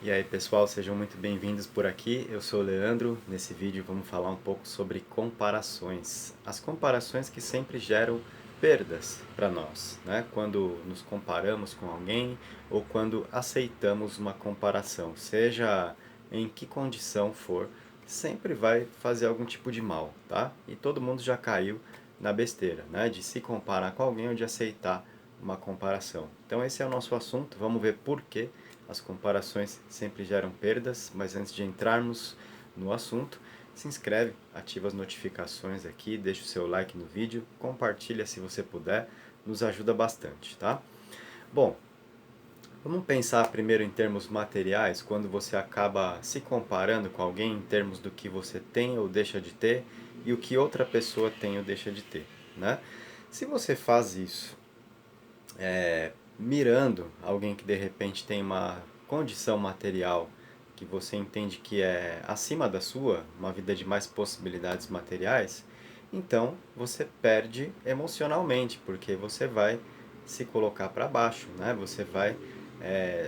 E aí pessoal, sejam muito bem-vindos por aqui. Eu sou o Leandro. Nesse vídeo vamos falar um pouco sobre comparações. As comparações que sempre geram perdas para nós, né? Quando nos comparamos com alguém ou quando aceitamos uma comparação, seja em que condição for, sempre vai fazer algum tipo de mal, tá? E todo mundo já caiu na besteira, né? De se comparar com alguém ou de aceitar uma comparação. Então esse é o nosso assunto. Vamos ver por quê as comparações sempre geram perdas, mas antes de entrarmos no assunto, se inscreve, ativa as notificações aqui, deixa o seu like no vídeo, compartilha se você puder, nos ajuda bastante, tá? Bom, vamos pensar primeiro em termos materiais, quando você acaba se comparando com alguém em termos do que você tem ou deixa de ter e o que outra pessoa tem ou deixa de ter, né? Se você faz isso mirando alguém que de repente tem uma condição material que você entende que é acima da sua, uma vida de mais possibilidades materiais, então você perde emocionalmente, porque você vai se colocar para baixo, né? Você vai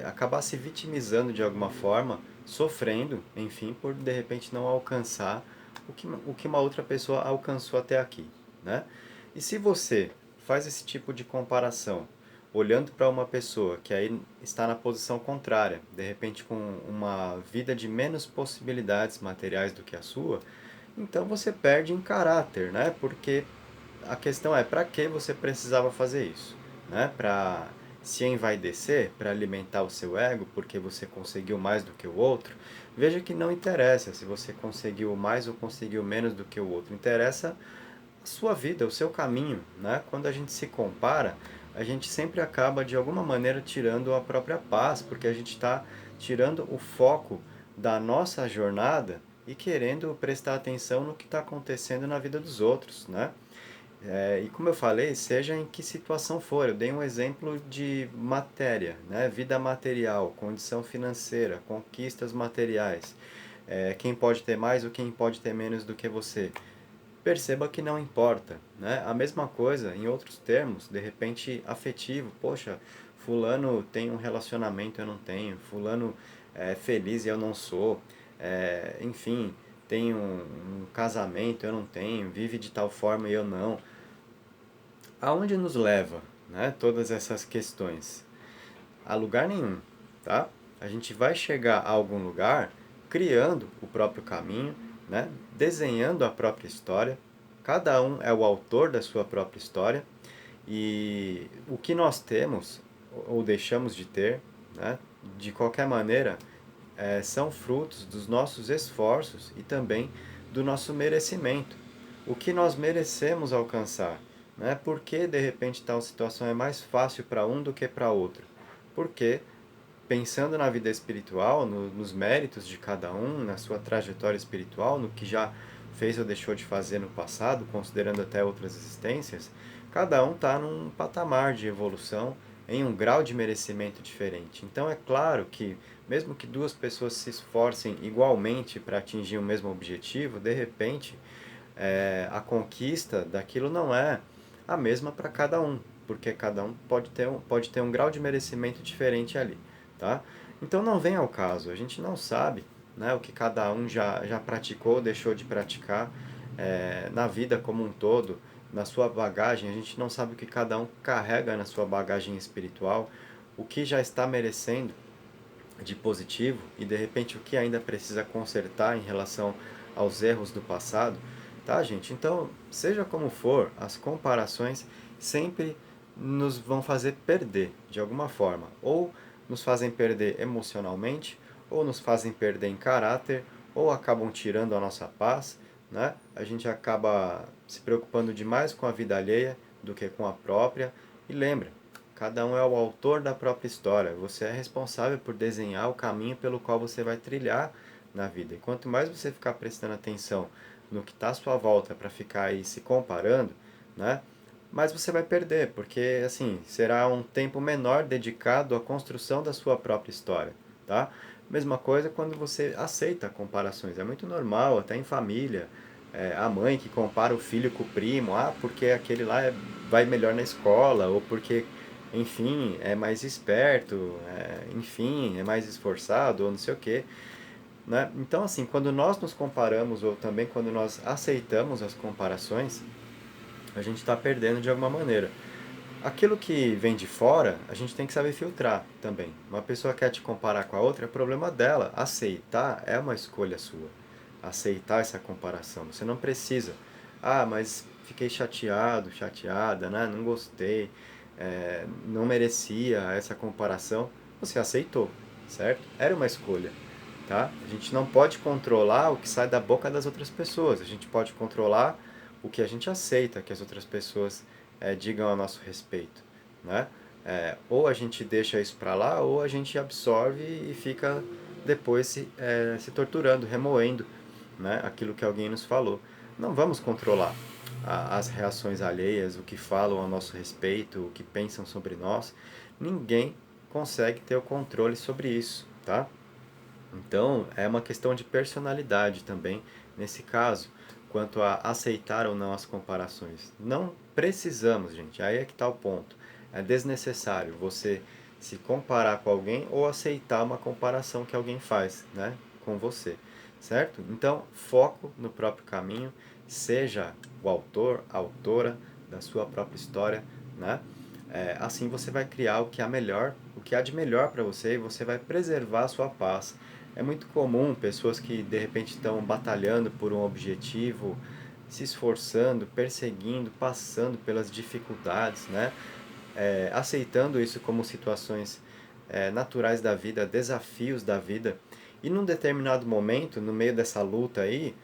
acabar se vitimizando de alguma forma, sofrendo, enfim, por de repente não alcançar o que uma outra pessoa alcançou até aqui, né? E se você faz esse tipo de comparação olhando para uma pessoa que aí está na posição contrária, de repente com uma vida de menos possibilidades materiais do que a sua, então você perde em caráter, né? Porque a questão é, para que você precisava fazer isso? Né? Para se envaidecer, para alimentar o seu ego, porque você conseguiu mais do que o outro? Veja que não interessa se você conseguiu mais ou conseguiu menos do que o outro. Interessa a sua vida, o seu caminho, né? Quando a gente se compara, a gente sempre acaba de alguma maneira tirando a própria paz, porque a gente está tirando o foco da nossa jornada e querendo prestar atenção no que está acontecendo na vida dos outros, né? E como eu falei, seja em que situação for, eu dei um exemplo de matéria, né? Vida material, condição financeira, conquistas materiais, quem pode ter mais ou quem pode ter menos do que você. Perceba que não importa, né? A mesma coisa, em outros termos, de repente afetivo. Poxa, fulano tem um relacionamento, eu não tenho. Fulano é feliz e eu não sou. Enfim, tem um casamento, eu não tenho. Vive de tal forma e eu não. Aonde nos leva, né? Todas essas questões? A lugar nenhum, tá? A gente vai chegar a algum lugar criando o próprio caminho, né? Desenhando a própria história. Cada um é o autor da sua própria história e o que nós temos ou deixamos de ter, né? De qualquer maneira, são frutos dos nossos esforços e também do nosso merecimento. O que nós merecemos alcançar, né? Por que de repente tal situação é mais fácil para um do que para outro? Porque pensando na vida espiritual, nos méritos de cada um, na sua trajetória espiritual, no que já fez ou deixou de fazer no passado, considerando até outras existências, cada um está num patamar de evolução, em um grau de merecimento diferente. Então é claro que, mesmo que duas pessoas se esforcem igualmente para atingir o mesmo objetivo, de repente a conquista daquilo não é a mesma para cada um, porque cada um pode ter um grau de merecimento diferente ali, tá? Então não vem ao caso, a gente não sabe, né, o que cada um já praticou, deixou de praticar na vida como um todo, na sua bagagem, a gente não sabe o que cada um carrega na sua bagagem espiritual, o que já está merecendo de positivo e de repente o que ainda precisa consertar em relação aos erros do passado, tá, gente? Então, seja como for, as comparações sempre nos vão fazer perder de alguma forma, ou nos fazem perder emocionalmente, ou nos fazem perder em caráter, ou acabam tirando a nossa paz, né? A gente acaba se preocupando demais com a vida alheia do que com a própria. E lembra, cada um é o autor da própria história. Você é responsável por desenhar o caminho pelo qual você vai trilhar na vida. E quanto mais você ficar prestando atenção no que está à sua volta para ficar aí se comparando, né? Mais você vai perder, porque assim, será um tempo menor dedicado à construção da sua própria história, tá? Mesma coisa quando você aceita comparações, é muito normal, até em família, a mãe que compara o filho com o primo, porque aquele lá vai melhor na escola, ou porque enfim, é mais esperto, enfim, é mais esforçado, ou não sei o quê, né? Então, assim, quando nós nos comparamos, ou também quando nós aceitamos as comparações, a gente está perdendo de alguma maneira. Aquilo que vem de fora, a gente tem que saber filtrar também. Uma pessoa quer te comparar com a outra, é problema dela. Aceitar é uma escolha sua. Aceitar essa comparação. Você não precisa. Ah, mas fiquei chateado, chateada, né? Não gostei, não merecia essa comparação. Você aceitou, certo? Era uma escolha, tá? A gente não pode controlar o que sai da boca das outras pessoas. A gente pode controlar o que a gente aceita que as outras pessoas digam a nosso respeito, né? Ou a gente deixa isso para lá, ou a gente absorve e fica depois se torturando, remoendo, né, aquilo que alguém nos falou. Não vamos controlar as reações alheias, o que falam a nosso respeito, o que pensam sobre nós. Ninguém consegue ter o controle sobre isso, tá? Então, é uma questão de personalidade também, nesse caso, quanto a aceitar ou não as comparações. Não precisamos, gente, aí é que está o ponto. É desnecessário você se comparar com alguém ou aceitar uma comparação que alguém faz, né, com você, certo? Então, foco no próprio caminho, seja o autor, a autora da sua própria história, né? Assim você vai criar o que há melhor, o que há de melhor para você e você vai preservar a sua paz. É muito comum pessoas que de repente estão batalhando por um objetivo, se esforçando, perseguindo, passando pelas dificuldades, né? Aceitando isso como situações naturais da vida, desafios da vida, e num determinado momento, no meio dessa luta aí,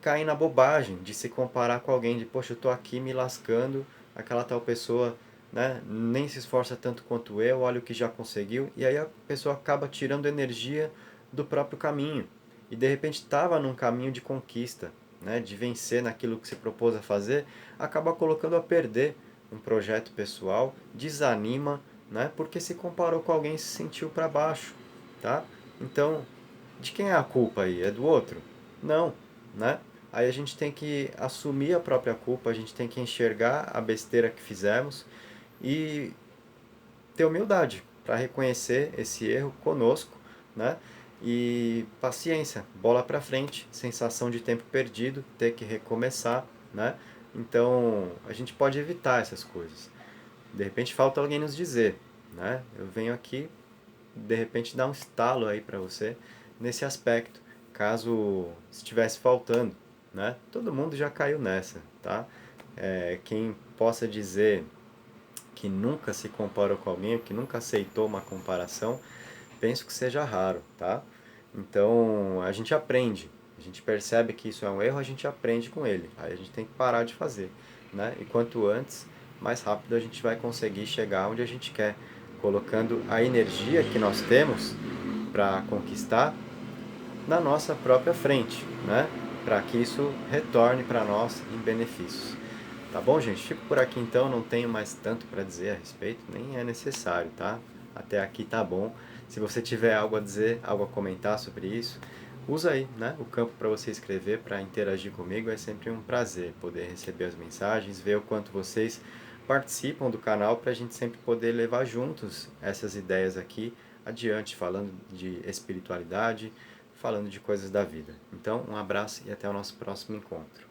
caem na bobagem de se comparar com alguém, de poxa, eu tô aqui me lascando, aquela tal pessoa, né, nem se esforça tanto quanto eu, olha o que já conseguiu, e aí a pessoa acaba tirando energia do próprio caminho. E de repente estava num caminho de conquista, né, de vencer naquilo que se propôs a fazer, acaba colocando a perder um projeto pessoal, desanima, né, porque se comparou com alguém e se sentiu para baixo, tá? Então, de quem é a culpa aí? É do outro? Não, né? Aí a gente tem que assumir a própria culpa, a gente tem que enxergar a besteira que fizemos e ter humildade para reconhecer esse erro conosco, né? E paciência, bola para frente, sensação de tempo perdido, ter que recomeçar, né? Então, a gente pode evitar essas coisas. De repente falta alguém nos dizer, né? Eu venho aqui de repente dar um estalo aí para você nesse aspecto, caso estivesse faltando, né? Todo mundo já caiu nessa, tá? Quem possa dizer que nunca se comparou com alguém, que nunca aceitou uma comparação, penso que seja raro, tá? Então a gente aprende, a gente percebe que isso é um erro, a gente aprende com ele, aí a gente tem que parar de fazer, né? E quanto antes, mais rápido a gente vai conseguir chegar onde a gente quer, colocando a energia que nós temos para conquistar na nossa própria frente, né? Para que isso retorne para nós em benefícios. Tá bom, gente? Fico por aqui então, não tenho mais tanto para dizer a respeito, nem é necessário, tá? Até aqui tá bom. Se você tiver algo a dizer, algo a comentar sobre isso, usa aí, né, o campo para você escrever, para interagir comigo. É sempre um prazer poder receber as mensagens, ver o quanto vocês participam do canal para a gente sempre poder levar juntos essas ideias aqui adiante, falando de espiritualidade, falando de coisas da vida. Então, um abraço e até o nosso próximo encontro.